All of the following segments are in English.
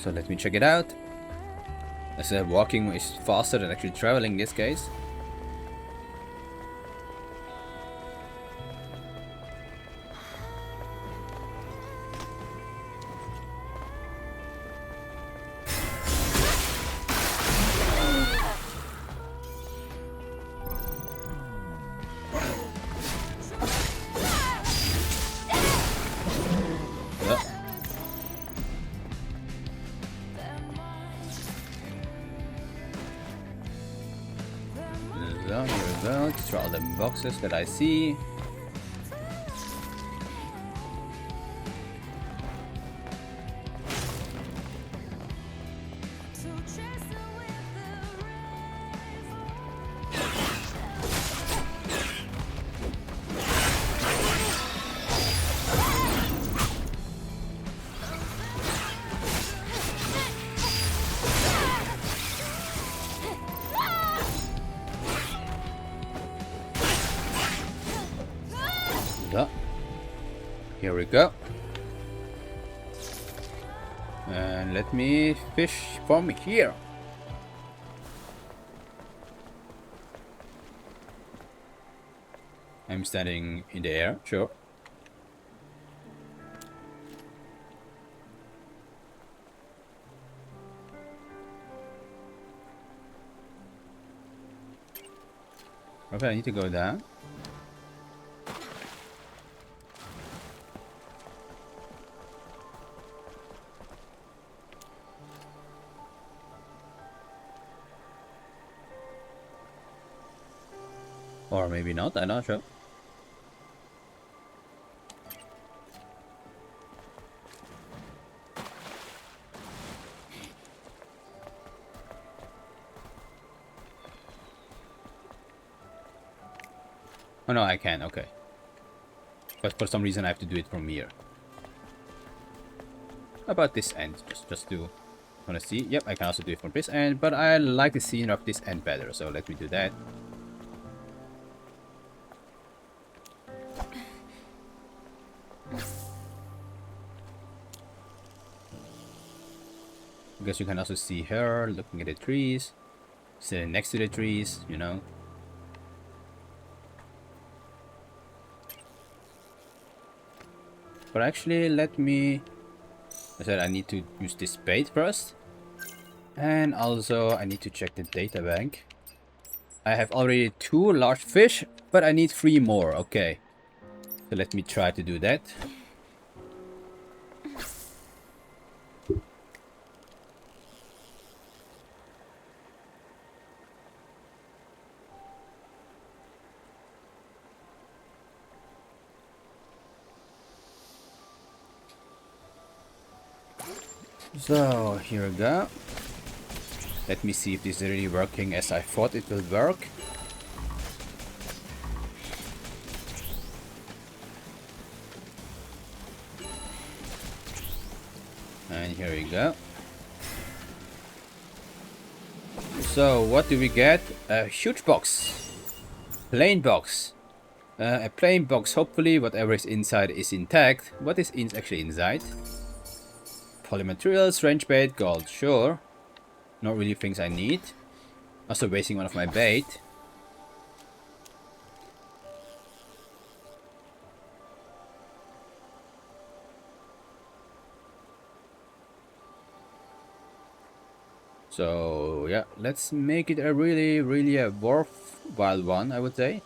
So let me check it out. As walking is faster than actually traveling in this case. Here we go, these are all the boxes that I see. Here we go. And let me fish from here. I'm standing in the air, sure. Okay, I need to go down. Or maybe not, I'm not sure. Oh no, I can, okay. But for some reason I have to do it from here. How about this end? Just to wanna see. Yep, I can also do it from this end, but I like the scene of this end better, so let me do that. I guess you can also see her looking at the trees, sitting next to the trees, you know. But actually, let me... I said I need to use this bait first. And also, I need to check the data bank. I have already 2 large fish, but I need 3 more, okay. So let me try to do that. So, here we go. Let me see if this is really working as I thought it will work. And here we go. So, what do we get? A huge box. Plain box. A plain box, hopefully whatever is inside is intact. What is actually inside? Polymaterials, range bait, gold, sure. Not really things I need. Also wasting one of my bait. So yeah, let's make it a really a worthwhile one, I would say.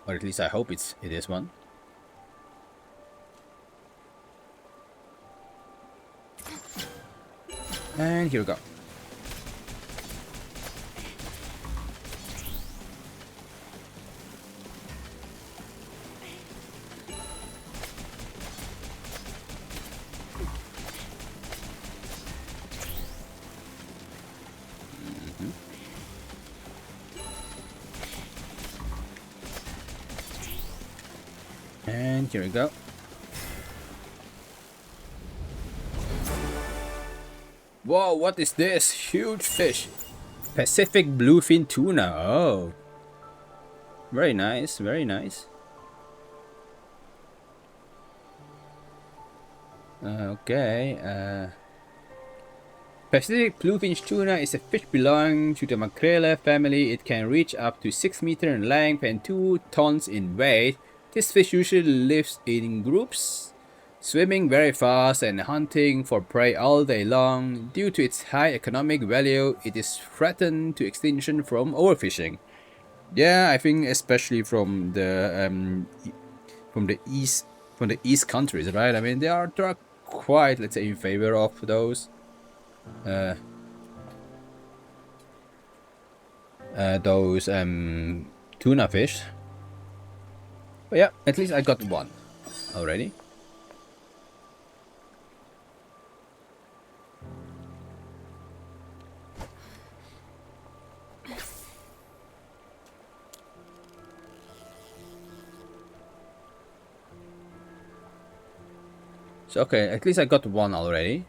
Or at least I hope it is one. And here we go. And here we go. Whoa, what is this? Huge fish. Pacific bluefin tuna. Oh. Very nice, very nice. Okay. Pacific bluefin tuna is a fish belonging to the mackerel family. It can reach up to 6 meters in length and 2 tons in weight. This fish usually lives in groups, swimming very fast and hunting for prey all day long. Due to its high economic value, it is threatened to extinction from overfishing. Yeah, I think especially from the east countries, right? I mean, they are quite, let's say, in favor of uh, those tuna fish. But yeah, at least I got one already. So okay, at least I got one already.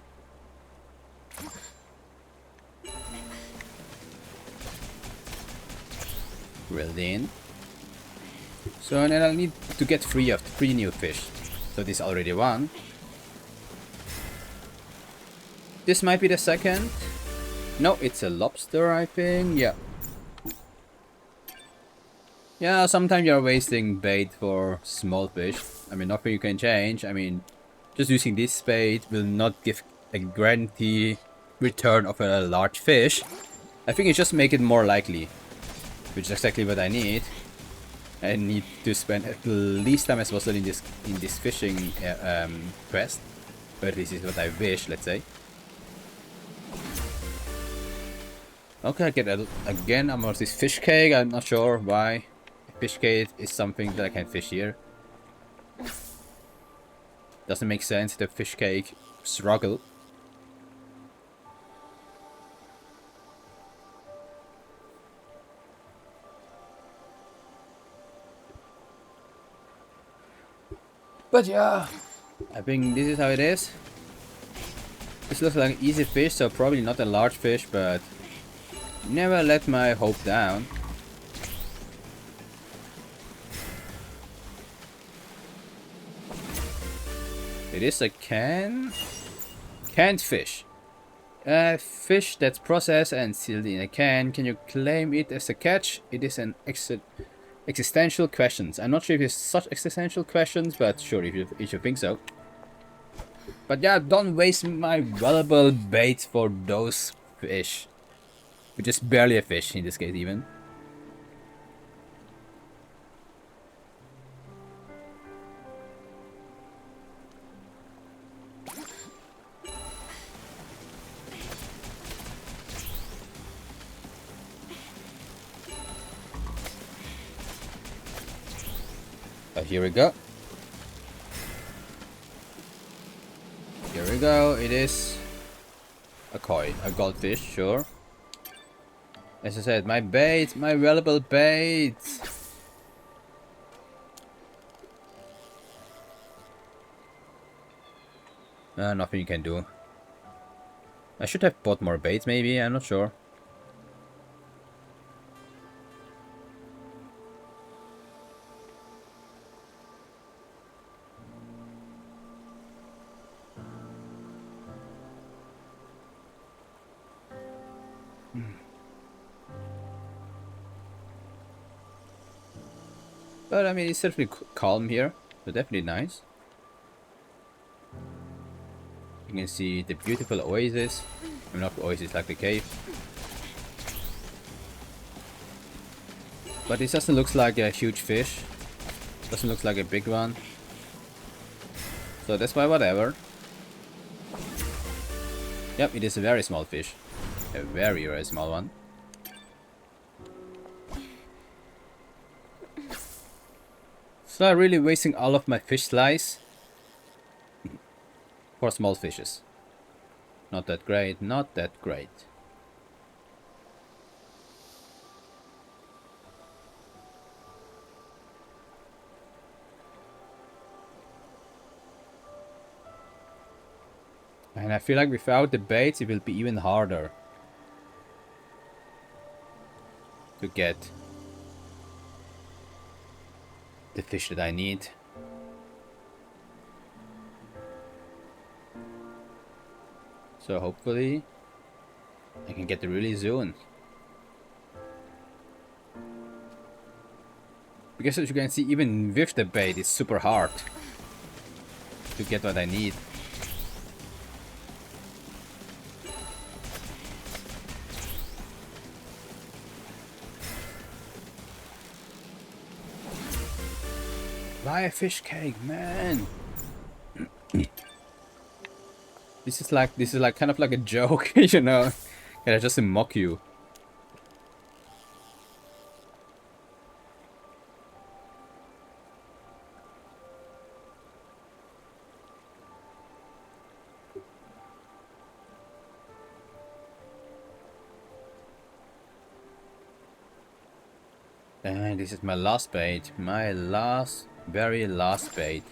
Drilled in. So then I'll need to get three new fish. So this is already one. This might be the second. No, it's a lobster, I think. Yeah. Yeah, sometimes you're wasting bait for small fish. I mean, nothing you can change. I mean, just using this bait will not give a guarantee return of a large fish. I think it just make it more likely, which is exactly what I need. I need to spend at least time as possible in this fishing quest, but this is what I wish. Let's say. Okay, I get again almost this fish cake. I'm not sure why. Fish cake is something that I can fish here. Doesn't make sense. The fish cake struggle. But yeah, I think this is how it is. This looks like an easy fish, so probably not a large fish, but never let my hope down. It is a canned fish. A fish that's processed and sealed in a can. Can you claim it as a catch? It is an existential questions. I'm not sure if it's such existential questions, but sure, if you think so. But yeah, don't waste my valuable bait for those fish. Which is barely a fish in this case even. Here we go. Here we go. It is a koi, a goldfish, sure. As I said, my bait, my valuable bait. Nothing you can do. I should have bought more baits, maybe. I'm not sure. But I mean, it's certainly calm here, so definitely nice. You can see the beautiful oasis. I mean, not the oasis, like the cave. But it doesn't look like a huge fish. Doesn't look like a big one. So that's why whatever. Yep, it is a very small fish. A very, very small one. So I'm really wasting all of my fish slice for small fishes. Not that great, not that great. And I feel like without the baits it will be even harder to get the fish that I need. So hopefully I can get it really soon. Because as you can see, even with the bait, it's super hard to get what I need. Buy a fish cake, man. This is like kind of like a joke, you know. Can I just mock you? And this is my last bait. My very last bait.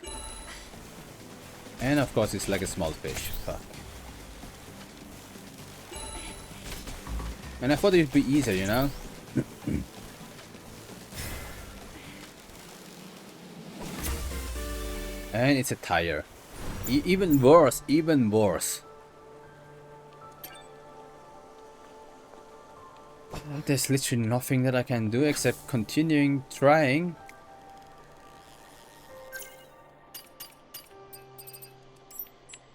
And of course it's like a small fish. Fuck. And I thought it would be easier, you know? And it's a tire. Even worse, even worse. There's literally nothing that I can do except continuing trying.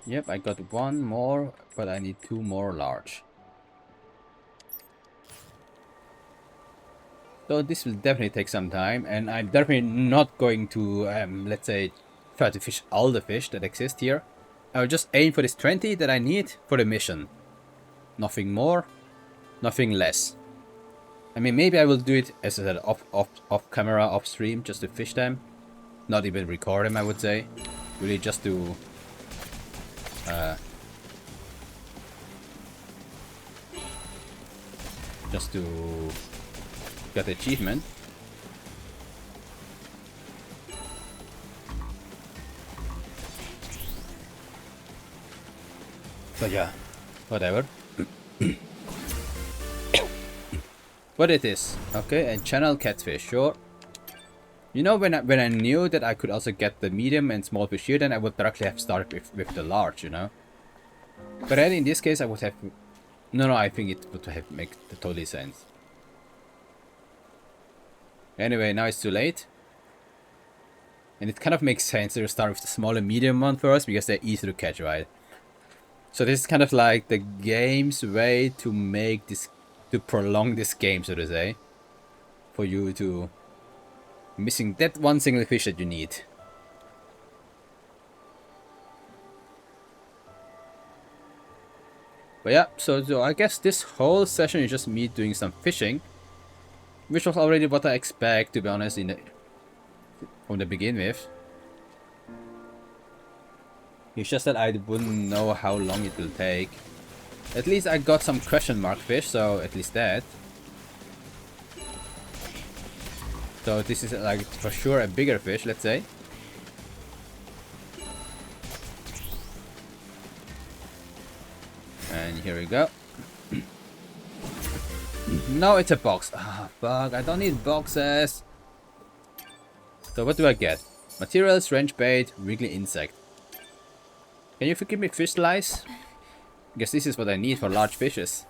Yep, I got one more, but I need 2 more large. So this will definitely take some time, and I'm definitely not going to, let's say, try to fish all the fish that exist here. I'll just aim for this 20 that I need for the mission. Nothing more, nothing less. I mean, maybe I will do it as I said, off camera, off stream, just to fish them. Not even record them, I would say. Really just to... just to get the achievement. But yeah, whatever. What it is? Okay, a channel catfish, sure. You know, when I knew that I could also get the medium and small fish here, then I would directly have started with the large, you know. But then in this case, I would have... No, I think it would have make totally sense. Anyway, now it's too late. And it kind of makes sense to start with the small and medium one first, because they're easy to catch, right? So this is kind of like the game's way to make this... to prolong this game, so to say. For you to... missing that one single fish that you need. But yeah, so I guess this whole session is just me doing some fishing. Which was already what I expect, to be honest, from the begin with. It's just that I wouldn't know how long it will take. At least I got some question mark fish, so at least that. So this is like for sure a bigger fish, let's say. And here we go. No, it's a box. Ah, fuck, I don't need boxes. So what do I get? Materials, wrench bait, wriggly insect. Can you forgive me fish slice? Because this is what I need for large fishes.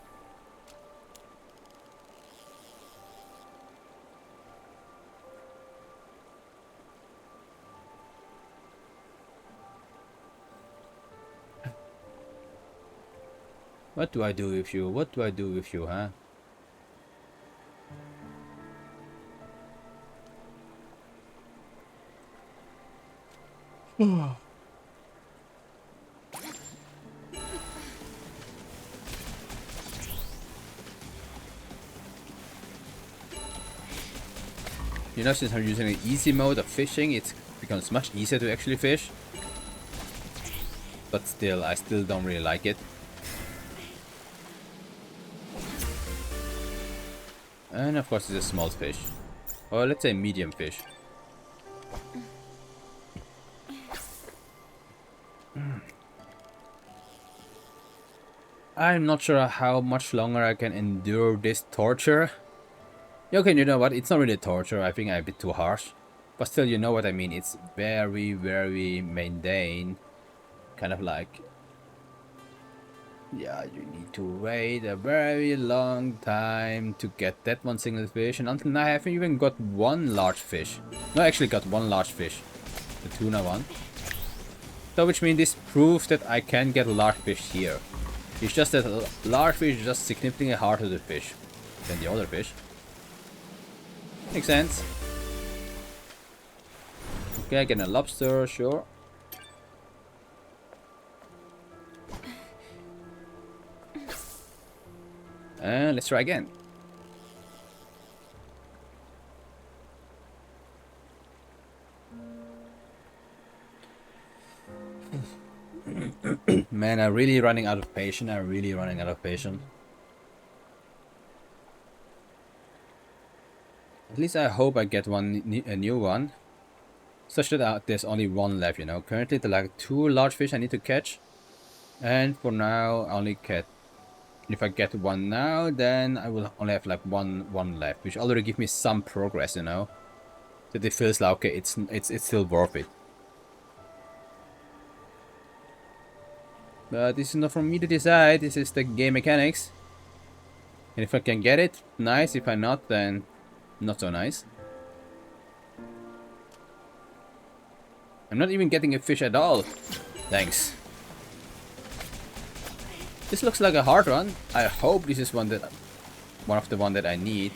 What do I do with you? What do I do with you, huh? You know, since I'm using the easy mode of fishing, it becomes much easier to actually fish. But still, I still don't really like it. And of course it's a small fish. Or let's say medium fish. I'm not sure how much longer I can endure this torture. Okay, you know what? It's not really torture. I think I'm a bit too harsh. But still, you know what I mean. It's very, very mundane. Kind of like... Yeah, you need to wait a very long time to get that one single fish, and until now I haven't even got one large fish. No, I actually got one large fish. The tuna one. So which means this proves that I can get a large fish here. It's just that a large fish is just significantly harder to fish than the other fish. Makes sense. Okay, getting a lobster, sure. And let's try again. Man, I'm really running out of patience. I'm really running out of patience. At least I hope I get a new one. Such that there's only one left, you know. Currently there are like 2 large fish I need to catch. And for now, I only get... If I get one now, then I will only have like one left. Which already gives me some progress, you know. That it feels like, okay, it's still worth it. But this is not for me to decide. This is the game mechanics. And if I can get it, nice. If I not, then not so nice. I'm not even getting a fish at all. Thanks. This looks like a hard one. I hope this is one of the one that I need.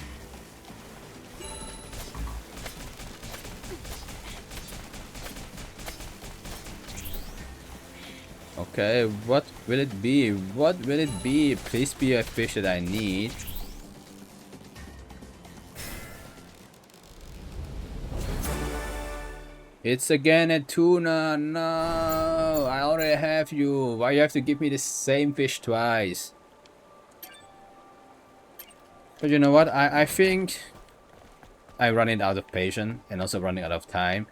Okay, what will it be? What will it be? Please be a fish that I need. It's again a tuna. No, I already have you. Why you have to give me the same fish twice? But you know what? I think I'm running out of patience and also running out of time.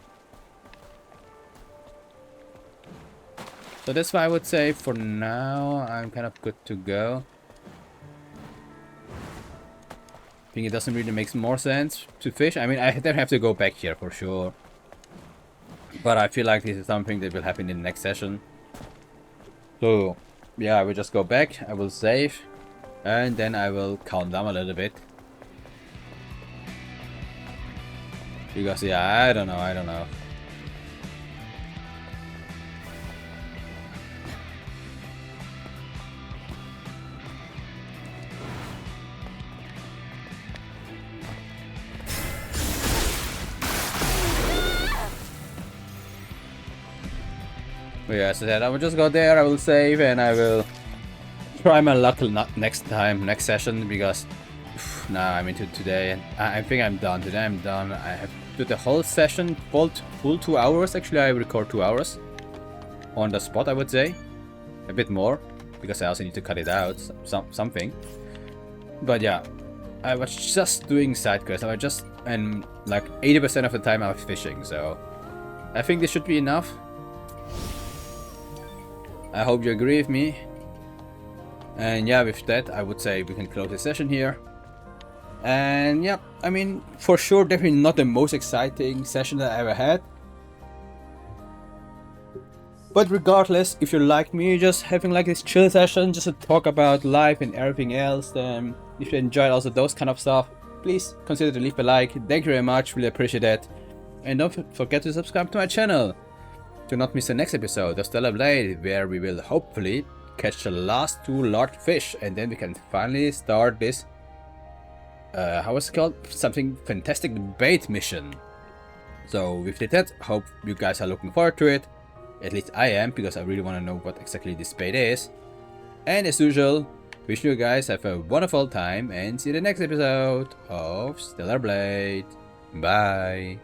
So that's why I would say for now I'm kind of good to go. I think it doesn't really make more sense to fish. I mean, I then have to go back here for sure. But I feel like this is something that will happen in the next session. So, yeah, I will just go back, I will save, and then I will calm down a little bit. Because, yeah, I don't know. But yeah, as I said, I will just go there, I will save, and I will try my luck next session, because now I'm into today, and I think I'm done. Today I'm done. I have to do the whole session, full 2 hours. Actually, I record 2 hours on the spot, I would say. A bit more, because I also need to cut it out, something. But yeah, I was just doing side quests. And like 80% of the time I was fishing, so I think this should be enough. I hope you agree with me. And yeah, with that, I would say we can close the session here. And yeah, I mean, for sure, definitely not the most exciting session that I ever had. But regardless, if you like me just having like this chill session, just to talk about life and everything else, then if you enjoyed also those kind of stuff, please consider to leave a like. Thank you very much, really appreciate that. And don't forget to subscribe to my channel to not miss the next episode of Stellar Blade, where we will hopefully catch the last 2 large fish, and then we can finally start this how is it called? Something fantastic bait mission. So with that, hope you guys are looking forward to it. At least I am, because I really want to know what exactly this bait is. And as usual, wish you guys have a wonderful time, and see you in the next episode of Stellar Blade. Bye.